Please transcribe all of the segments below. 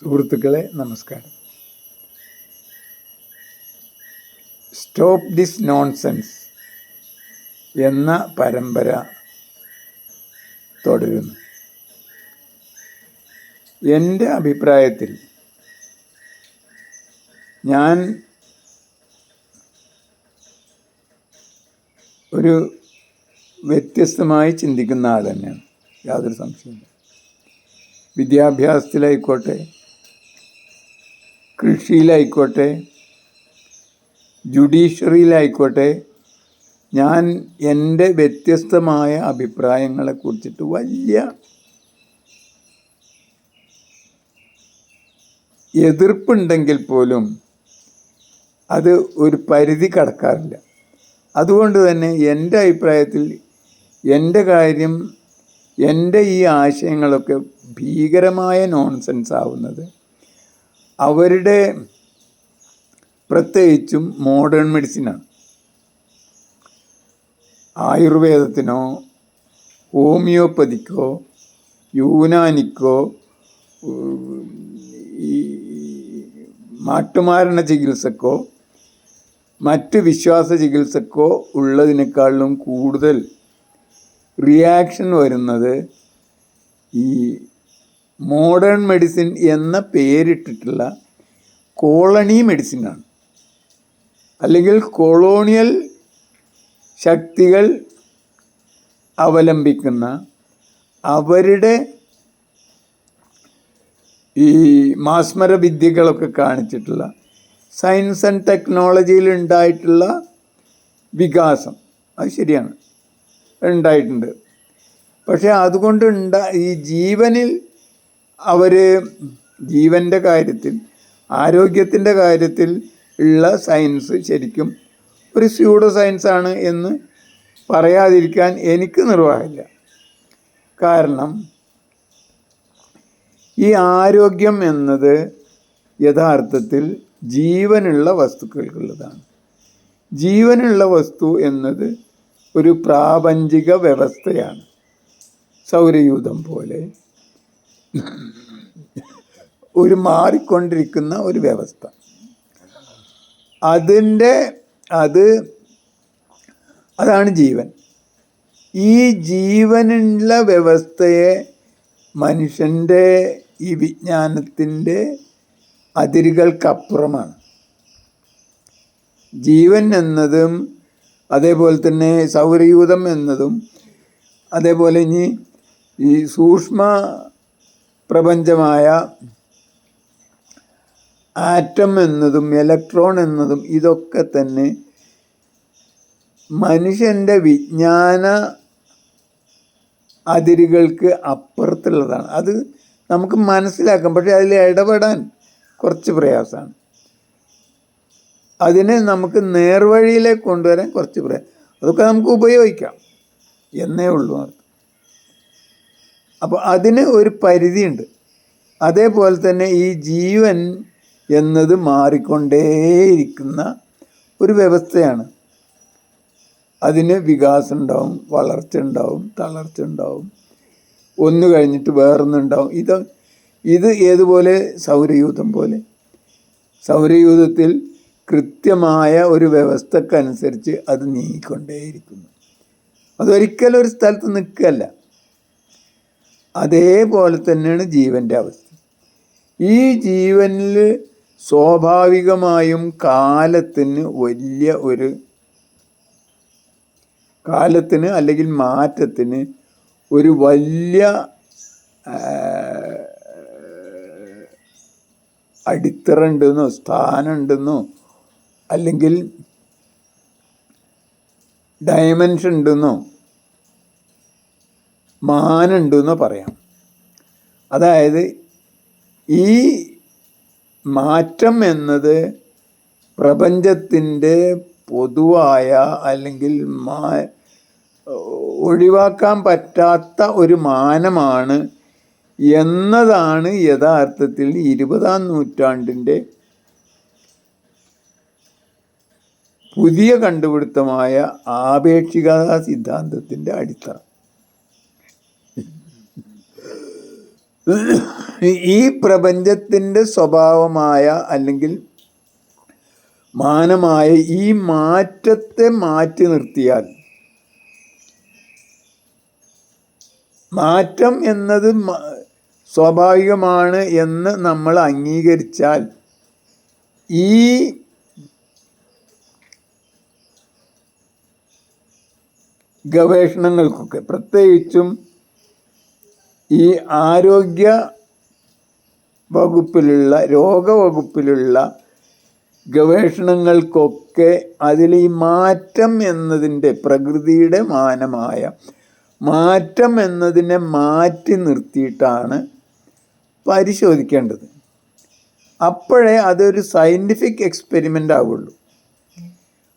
സുഹൃത്തുക്കളെ നമസ്കാരം. Stop this nonsense എന്ന പരമ്പര തുടരുന്നു. എൻ്റെ അഭിപ്രായത്തിൽ ഞാൻ ഒരു വ്യത്യസ്തമായി ചിന്തിക്കുന്ന ആൾ തന്നെയാണ്, യാതൊരു സംശയമില്ല. വിദ്യാഭ്യാസത്തിലായിക്കോട്ടെ, കൃഷിയിലായിക്കോട്ടെ, ജുഡീഷ്യറിയിലായിക്കോട്ടെ, ഞാൻ എൻ്റെ വ്യത്യസ്തമായ അഭിപ്രായങ്ങളെക്കുറിച്ചിട്ട് വലിയ എതിർപ്പുണ്ടെങ്കിൽ പോലും അത് ഒരു പരിധി കടക്കാറില്ല. അതുകൊണ്ട് തന്നെ എൻ്റെ അഭിപ്രായത്തിൽ എൻ്റെ കാര്യം, എൻ്റെ ഈ ആശയങ്ങളൊക്കെ ഭീകരമായ നോൺസെൻസ് ആവുന്നത് അവരുടെ പ്രത്യേകിച്ചും മോഡേൺ മെഡിസിനാണ്. ആയുർവേദത്തിനോ ഹോമിയോപ്പതിക്കോ യൂനാനിക്കോ ഈ മാട്ടുമാരണ ചികിത്സക്കോ മറ്റ് വിശ്വാസ ചികിത്സക്കോ ഉള്ളതിനേക്കാളും കൂടുതൽ റിയാക്ഷൻ വരുന്നത് ഈ മോഡേൺ മെഡിസിൻ എന്ന പേരിട്ടിട്ടുള്ള കോളനി മെഡിസിനാണ്. അല്ലെങ്കിൽ കൊളോണിയൽ ശക്തികൾ അവലംബിക്കുന്ന അവരുടെ ഈ മാസ്മര വിദ്യകളൊക്കെ കാണിച്ചിട്ടുള്ള സയൻസ് ആൻഡ് ടെക്നോളജിയിൽ ഉണ്ടായിട്ടുള്ള വികാസം, അത് ശരിയാണ്, ഉണ്ടായിട്ടുണ്ട്. പക്ഷേ അതുകൊണ്ട് ഈ ജീവനിൽ അവർ ജീവൻ്റെ കാര്യത്തിൽ, ആരോഗ്യത്തിൻ്റെ കാര്യത്തിൽ ഉള്ള സയൻസ് ശരിക്കും ഒരു സ്യൂഡോ സയൻസാണ് എന്ന് പറയാതിരിക്കാൻ എനിക്ക് നിർവാഹമില്ല. കാരണം ഈ ആരോഗ്യം എന്നത് യഥാർത്ഥത്തിൽ ജീവനുള്ള വസ്തുക്കൾക്കുള്ളതാണ്. ജീവനുള്ള വസ്തു എന്നത് ഒരു പ്രാപഞ്ചിക വ്യവസ്ഥയാണ്. സൗരയൂഥം പോലെ ഒരു മാറിക്കൊണ്ടിരിക്കുന്ന ഒരു വ്യവസ്ഥ. അതാണ് ജീവൻ. ഈ ജീവനുള്ള വ്യവസ്ഥയെ മനുഷ്യൻ്റെ ഈ വിജ്ഞാനത്തിൻ്റെ അതിരുകൾക്കപ്പുറമാണ്. ജീവൻ എന്നതും അതേപോലെ തന്നെ സൗരയൂഥം എന്നതും അതേപോലെ ഇനി ഈ സൂക്ഷ്മ പ്രപഞ്ചമായ ആറ്റം എന്നതും ഇലക്ട്രോൺ എന്നതും ഇതൊക്കെ തന്നെ മനുഷ്യൻ്റെ വിജ്ഞാന അതിരുകൾക്ക് അപ്പുറത്തുള്ളതാണ്. അത് നമുക്ക് മനസ്സിലാക്കാം, പക്ഷേ അതിൽ ഇടപെടാൻ കുറച്ച് പ്രയാസമാണ്. അതിനെ നമുക്ക് നേർവഴിയിലേക്ക് കൊണ്ടുവരാൻ കുറച്ച് പ്രയാസം. അതൊക്കെ നമുക്ക് ഉപയോഗിക്കാം എന്നേ ഉള്ളൂ. അപ്പോൾ അതിന് ഒരു പരിധിയുണ്ട്. അതേപോലെ തന്നെ ഈ ജീവൻ എന്നത് മാറിക്കൊണ്ടേയിരിക്കുന്ന ഒരു വ്യവസ്ഥയാണ്. അതിന് വികാസം ഉണ്ടാവും, വളർച്ച ഉണ്ടാവും, തളർച്ച ഉണ്ടാവും, ഒന്ന് കഴിഞ്ഞിട്ട് വേറൊന്നുണ്ടാവും. ഇത് ഏതുപോലെ സൗരയൂഥം പോലെ. സൗരയൂഥത്തിൽ കൃത്യമായ ഒരു വ്യവസ്ഥക്കനുസരിച്ച് അത് നീങ്ങിക്കൊണ്ടേയിരിക്കുന്നു. അതൊരിക്കലും ഒരു സ്ഥലത്ത് നിൽക്കുകയല്ല. അതേപോലെ തന്നെയാണ് ജീവൻ്റെ അവസ്ഥ. ഈ ജീവനിൽ സ്വാഭാവികമായും കാലത്തിന് അല്ലെങ്കിൽ മാറ്റത്തിന് ഒരു വലിയ അടിത്തറ ഉണ്ടെന്നോ സ്ഥാനം ഉണ്ടെന്നോ അല്ലെങ്കിൽ ഡയമെൻഷൻ ഉണ്ടെന്നോ മാനുണ്ടെന്നോ പറയാം. അതായത് ഈ മാറ്റം എന്നത് പ്രപഞ്ചത്തിൻ്റെ പൊതുവായ അല്ലെങ്കിൽ ഒഴിവാക്കാൻ പറ്റാത്ത ഒരു മാനമാണ് എന്നതാണ് യഥാർത്ഥത്തിൽ 20-ാം നൂറ്റാണ്ടിൻ്റെ പുതിയ കണ്ടുപിടുത്തമായ ആപേക്ഷികതാ സിദ്ധാന്തത്തിൻ്റെ അടിത്തറ. ഈ പ്രപഞ്ചത്തിൻ്റെ സ്വഭാവമായ അല്ലെങ്കിൽ മാനമായ ഈ മാറ്റത്തെ മാറ്റി നിർത്തിയാൽ, മാറ്റം എന്നത് സ്വാഭാവികമാണ് എന്ന് നമ്മൾ അംഗീകരിച്ചാൽ ഈ ഗവേഷണങ്ങൾക്കൊക്കെ, പ്രത്യേകിച്ചും ഈ ആരോഗ്യ വകുപ്പിലുള്ള, രോഗവകുപ്പിലുള്ള ഗവേഷണങ്ങൾക്കൊക്കെ അതിൽ ഈ മാറ്റം എന്നതിൻ്റെ, പ്രകൃതിയുടെ മാനമായ മാറ്റം എന്നതിനെ മാറ്റി നിർത്തിയിട്ടാണ് പരിശോധിക്കേണ്ടത്. അപ്പോഴേ അതൊരു സയൻറ്റിഫിക് എക്സ്പെരിമെൻ്റ് ആവുള്ളൂ.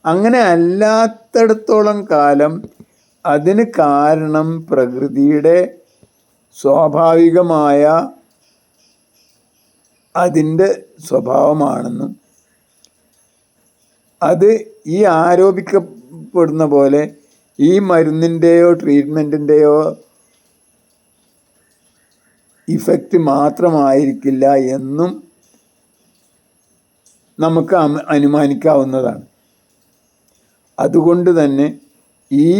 അങ്ങനെ അല്ലാത്തിടത്തോളം കാലം അതിന് കാരണം പ്രകൃതിയുടെ സ്വാഭാവികമായ അതിൻ്റെ സ്വഭാവമാണെന്നും അത് ഈ ആരോപിക്കപ്പെടുന്ന പോലെ ഈ മരുന്നിൻ്റെയോ ട്രീറ്റ്മെൻറ്റിൻ്റെയോ ഇഫക്റ്റ് മാത്രമായിരിക്കില്ല എന്നും നമുക്ക് അനുമാനിക്കാവുന്നതാണ്. അതുകൊണ്ട് തന്നെ ഈ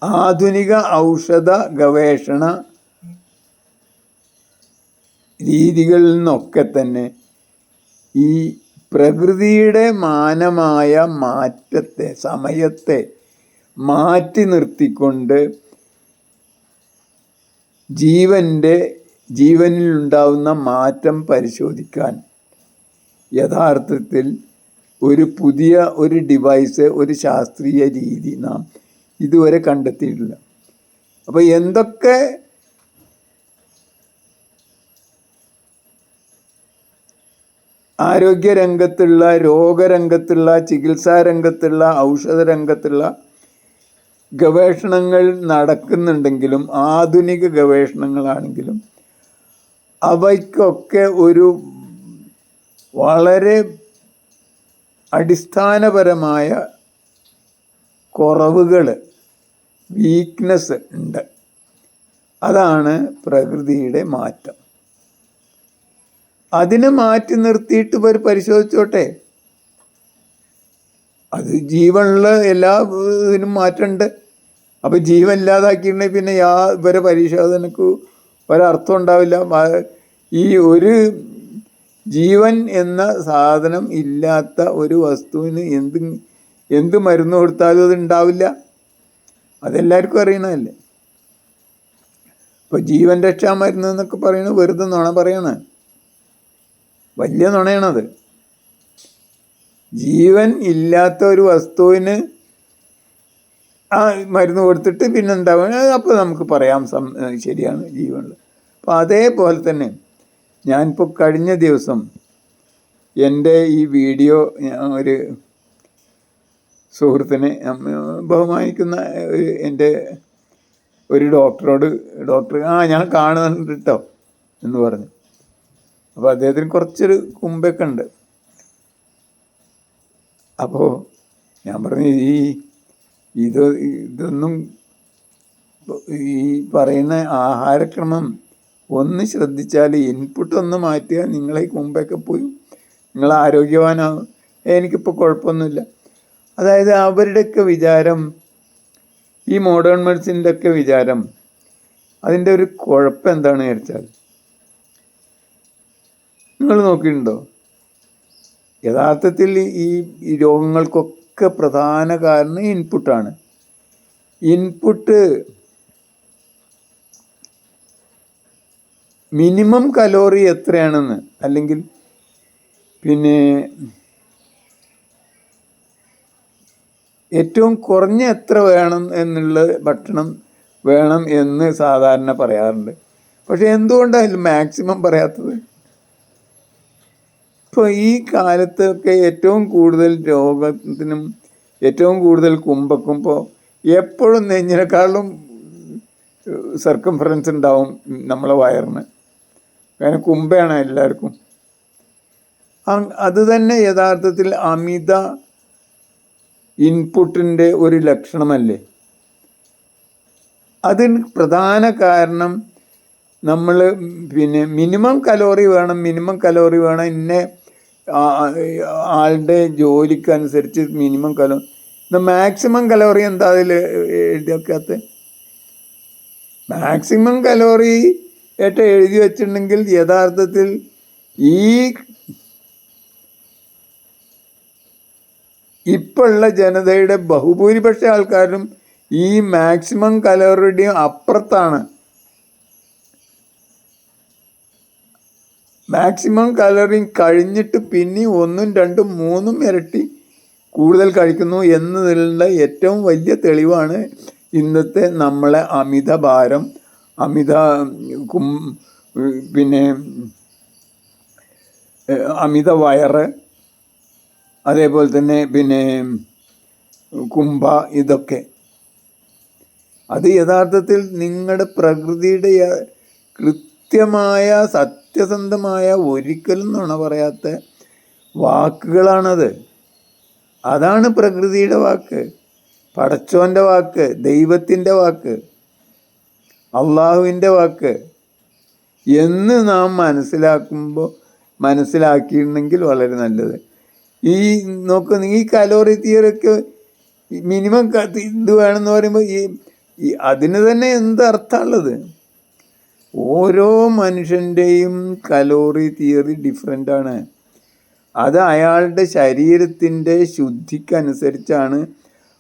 ആധുനിക ഔഷധ ഗവേഷണ രീതികളിൽ നിന്നൊക്കെ തന്നെ ഈ പ്രകൃതിയുടെ മാനമായ മാറ്റത്തെ, സമയത്തെ മാറ്റി നിർത്തിക്കൊണ്ട് ജീവനിലുണ്ടാവുന്ന മാറ്റം പരിശോധിക്കാൻ യഥാർത്ഥത്തിൽ ഒരു പുതിയ ഒരു ഡിവൈസ്, ഒരു ശാസ്ത്രീയ രീതി നാം ഇതുവരെ കണ്ടെത്തിയിട്ടില്ല. അപ്പോൾ എന്തൊക്കെ ആരോഗ്യരംഗത്തുള്ള, രോഗരംഗത്തുള്ള, ചികിത്സാ രംഗത്തുള്ള, ഔഷധ രംഗത്തുള്ള ഗവേഷണങ്ങൾ നടക്കുന്നുണ്ടെങ്കിലും, ആധുനിക ഗവേഷണങ്ങളാണെങ്കിലും അവയ്ക്കൊക്കെ ഒരു വളരെ അടിസ്ഥാനപരമായ കുറവുകൾ, വീക്ക്നെസ് ഉണ്ട്. അതാണ് പ്രകൃതിയുടെ മാറ്റം. അതിനെ മാറ്റി നിർത്തിയിട്ട് ഇവർ പരിശോധിച്ചോട്ടെ. അത് ജീവനുള്ള എല്ലാ ഇതിനും മാറ്റമുണ്ട്. അപ്പോൾ ജീവൻ ഇല്ലാതാക്കിയിട്ടുണ്ടെങ്കിൽ പിന്നെ ഇവരെ പരിശോധനക്ക് ഒരർത്ഥം ഉണ്ടാവില്ല. ഈ ഒരു ജീവൻ എന്ന സാധനം ഇല്ലാത്ത ഒരു വസ്തുവിന് എന്ത് മരുന്ന് കൊടുത്താലും അത് ഉണ്ടാവില്ല. അതെല്ലാവർക്കും അറിയണമല്ലേ. ഇപ്പോൾ ജീവൻ രക്ഷാ മരുന്ന് എന്നൊക്കെ പറയുന്നത് വെറുതെ നുണ പറയണേ, വലിയ നുണയാണത്. ജീവൻ ഇല്ലാത്ത ഒരു വസ്തുവിന് ആ മരുന്ന് കൊടുത്തിട്ട് പിന്നെ ഉണ്ടാവുക, അപ്പോൾ നമുക്ക് പറയാം ശരിയാണ് ജീവനുള്ളത്. അപ്പോൾ അതേപോലെ തന്നെ ഞാനിപ്പോൾ കഴിഞ്ഞ ദിവസം എൻ്റെ ഈ വീഡിയോ ഒരു സുഹൃത്തിനെ, ബഹുമാനിക്കുന്ന എൻ്റെ ഒരു ഡോക്ടർ ഞാൻ കാണുന്നുണ്ട് കേട്ടോ എന്ന് പറഞ്ഞു. അപ്പോൾ അദ്ദേഹത്തിന് കുറച്ചൊരു കുമ്പൊക്കെ ഉണ്ട്. അപ്പോൾ ഞാൻ പറഞ്ഞു, ഇതൊന്നും ഈ പറയുന്ന ആഹാരക്രമം ഒന്ന് ശ്രദ്ധിച്ചാൽ, ഇൻപുട്ട് ഒന്ന് മാറ്റിയാൽ നിങ്ങളെ കുമ്പൊക്കെ പോയി നിങ്ങൾ ആരോഗ്യവാനാകും. എനിക്കിപ്പോൾ കുഴപ്പമൊന്നുമില്ല. അതായത് അവരുടെയൊക്കെ വിചാരം, ഈ മോഡേൺ മെഡിസിൻ്റെ ഒക്കെ വിചാരം, അതിൻ്റെ ഒരു കുഴപ്പം എന്താണെന്ന് വിചാരിച്ചാൽ, നിങ്ങൾ നോക്കിയിട്ടുണ്ടോ, യഥാർത്ഥത്തിൽ ഈ രോഗങ്ങൾക്കൊക്കെ പ്രധാന കാരണം ഇൻപുട്ടാണ്. ഇൻപുട്ട് മിനിമം കലോറി എത്രയാണെന്ന്, അല്ലെങ്കിൽ പിന്നെ ഏറ്റവും കുറഞ്ഞ എത്ര വേണം എന്നുള്ള ഭക്ഷണം വേണം എന്ന് സാധാരണ പറയാറുണ്ട്. പക്ഷെ എന്തുകൊണ്ടാണ് അതിൽ മാക്സിമം പറയാത്തത്? ഇപ്പോൾ ഈ കാലത്തൊക്കെ ഏറ്റവും കൂടുതൽ രോഗത്തിനും ഏറ്റവും കൂടുതൽ കുമ്പക്കും ഇപ്പോൾ എപ്പോഴും നെഞ്ഞിനെക്കാളും സർക്കംഫറൻസ് ഉണ്ടാവും നമ്മളെ വയറിന്. കാരണം കുമ്പയാണ് എല്ലാവർക്കും. അത് തന്നെ യഥാർത്ഥത്തിൽ അമിത ഇൻപുട്ടിൻ്റെ ഒരു ലക്ഷണമല്ലേ? അതിന് പ്രധാന കാരണം നമ്മൾ പിന്നെ മിനിമം കലോറി വേണം ഇന്ന ആളുടെ ജോലിക്കനുസരിച്ച് മിനിമം മാക്സിമം കലോറി എന്താ അതിൽ എഴുതിയൊക്കാത്ത? മാക്സിമം കലോറി ആയിട്ട് എഴുതി വച്ചിട്ടുണ്ടെങ്കിൽ യഥാർത്ഥത്തിൽ ഇപ്പോഴുള്ള ജനതയുടെ ബഹുഭൂരിപക്ഷ ആൾക്കാരും ഈ മാക്സിമം കലോറിയുടെയും അപ്പുറത്താണ്. മാക്സിമം കലോറി കഴിഞ്ഞിട്ട് പിന്നെ 1, 2, 3 ഇരട്ടി കൂടുതൽ കഴിക്കുന്നു എന്നതിലുള്ള ഏറ്റവും വലിയ തെളിവാണ് ഇന്നത്തെ നമ്മളെ അമിതഭാരം, പിന്നെ അമിത വയറ്, അതേപോലെ തന്നെ പിന്നെ കുംഭ, ഇതൊക്കെ. അത് യഥാർത്ഥത്തിൽ നിങ്ങളുടെ പ്രകൃതിയുടെ കൃത്യമായ സത്യസന്ധമായ ഒരിക്കലും നുണ പറയാത്ത വാക്കുകളാണത്. അതാണ് പ്രകൃതിയുടെ വാക്ക്, പടച്ചോൻ്റെ വാക്ക്, ദൈവത്തിൻ്റെ വാക്ക്, അള്ളാഹുവിൻ്റെ വാക്ക് എന്ന് നാം മനസ്സിലാക്കിയിരുന്നെങ്കിൽ വളരെ നല്ലത്. ഈ കലോറി തിയറിയൊക്കെ മിനിമം ഇത് വേണമെന്ന് പറയുമ്പോൾ അതിന് തന്നെ എന്തർത്ഥമുള്ളത്? ഓരോ മനുഷ്യൻ്റെയും കലോറി തിയറി ഡിഫറെൻ്റാണ്. അത് അയാളുടെ ശരീരത്തിൻ്റെ ശുദ്ധിക്കനുസരിച്ചാണ്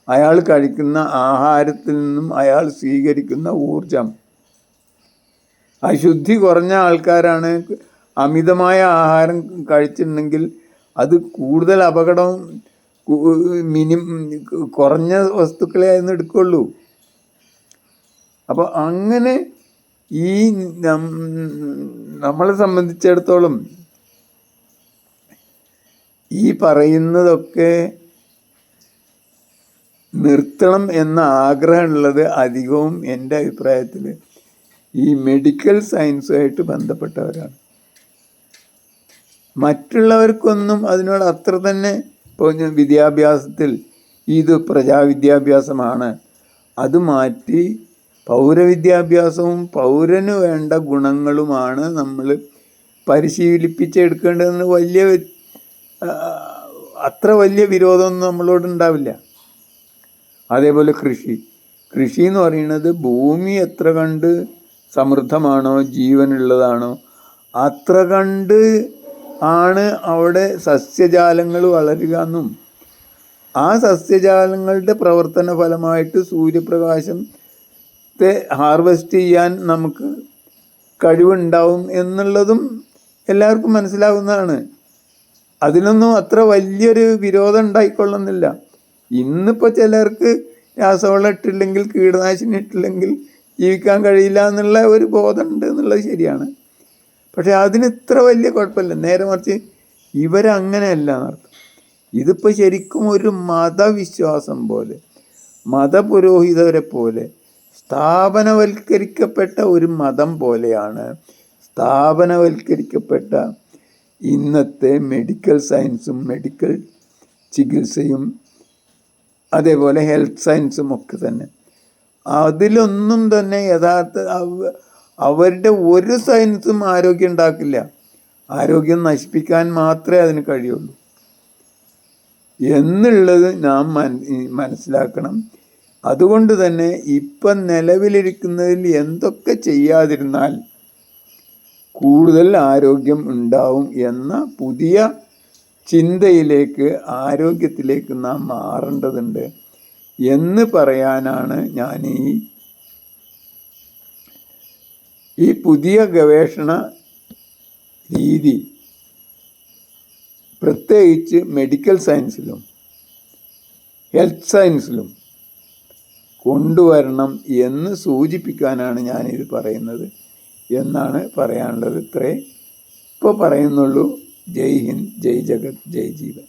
അയാൾ കഴിക്കുന്ന ആഹാരത്തിൽ നിന്നും അയാൾ സ്വീകരിക്കുന്ന ഊർജം. അശുദ്ധി കുറഞ്ഞ ആൾക്കാരാണ് അമിതമായ ആഹാരം കഴിച്ചിട്ടുണ്ടെങ്കിൽ അത് കൂടുതൽ അപകടം കുറഞ്ഞ വസ്തുക്കളെ അതിന് എടുക്കുള്ളൂ. അപ്പോൾ അങ്ങനെ നമ്മളെ സംബന്ധിച്ചിടത്തോളം ഈ പറയുന്നതൊക്കെ നിർത്തണം എന്ന ആഗ്രഹമുള്ളത് അധികവും എൻ്റെ അഭിപ്രായത്തിൽ ഈ മെഡിക്കൽ സയൻസുമായിട്ട് ബന്ധപ്പെട്ടവരാണ്. മറ്റുള്ളവർക്കൊന്നും അതിനോട് അത്ര തന്നെ ഇപ്പോൾ വിദ്യാഭ്യാസത്തിൽ ഇത് പ്രജാവിദ്യാഭ്യാസമാണ്, അത് മാറ്റി പൗരവിദ്യാഭ്യാസവും പൗരന് വേണ്ട ഗുണങ്ങളുമാണ് നമ്മൾ പരിശീലിപ്പിച്ചെടുക്കേണ്ടതെന്ന് അത്ര വലിയ വിരോധമൊന്നും നമ്മളോടുണ്ടാവില്ല. അതേപോലെ കൃഷി എന്ന് പറയുന്നത് ഭൂമി എത്ര കണ്ട് സമൃദ്ധമാണോ ജീവനുള്ളതാണോ അത്ര കണ്ട് ആണ് അവിടെ സസ്യജാലങ്ങൾ വളരുക എന്നും ആ സസ്യജാലങ്ങളുടെ പ്രവർത്തന ഫലമായിട്ട് സൂര്യപ്രകാശത്തെ ഹാർവെസ്റ്റ് ചെയ്യാൻ നമുക്ക് കഴിവുണ്ടാവും എന്നുള്ളതും എല്ലാവർക്കും മനസ്സിലാവുന്നതാണ്. അതിനൊന്നും അത്ര വലിയൊരു വിരോധം ഉണ്ടായിക്കൊള്ളുന്നില്ല. ഇന്നിപ്പോൾ ചിലർക്ക് രാസവളം ഇട്ടില്ലെങ്കിൽ കീടനാശിനി ഇട്ടില്ലെങ്കിൽ ജീവിക്കാൻ കഴിയില്ല എന്നുള്ള ഒരു ബോധമുണ്ട് എന്നുള്ളത് ശരിയാണ്. പക്ഷെ അതിന് ഇത്ര വലിയ കുഴപ്പമില്ല. നേരെ മറിച്ച് ഇവരങ്ങനെയല്ല എന്നർത്ഥം. ഇതിപ്പോൾ ശരിക്കും ഒരു മതവിശ്വാസം പോലെ, മതപുരോഹിതരെ പോലെ, സ്ഥാപനവൽക്കരിക്കപ്പെട്ട ഒരു മതം പോലെയാണ് സ്ഥാപനവൽക്കരിക്കപ്പെട്ട ഇന്നത്തെ മെഡിക്കൽ സയൻസും മെഡിക്കൽ ചികിത്സയും അതേപോലെ ഹെൽത്ത് സയൻസും ഒക്കെ തന്നെ. അതിലൊന്നും തന്നെ അവരുടെ ഒരു സയൻസും ആരോഗ്യം ഉണ്ടാക്കില്ല. ആരോഗ്യം നശിപ്പിക്കാൻ മാത്രമേ അതിന് കഴിയുള്ളൂ എന്നുള്ളത് നാം മനസ്സിലാക്കണം. അതുകൊണ്ട് തന്നെ ഇപ്പം നിലവിലിരിക്കുന്നതിൽ എന്തൊക്കെ ചെയ്യാതിരുന്നാൽ കൂടുതൽ ആരോഗ്യം ഉണ്ടാവും എന്ന പുതിയ ചിന്തയിലേക്ക്, ആരോഗ്യത്തിലേക്ക് നാം മാറേണ്ടതുണ്ട് എന്ന് പറയാനാണ് ഞാൻ ഈ പുതിയ ഗവേഷണ രീതി പ്രത്യേകിച്ച് മെഡിക്കൽ സയൻസിലും ഹെൽത്ത് സയൻസിലും കൊണ്ടുവരണം എന്ന് സൂചിപ്പിക്കാനാണ് ഞാനിത് പറയുന്നത് എന്നാണ് പറയാനുള്ളത്. ഇത്രേ ഇപ്പോൾ പറയുന്നുള്ളൂ. ജയ് ഹിന്ദ്, ജയ് ജഗത്, ജയ് ജീവൻ.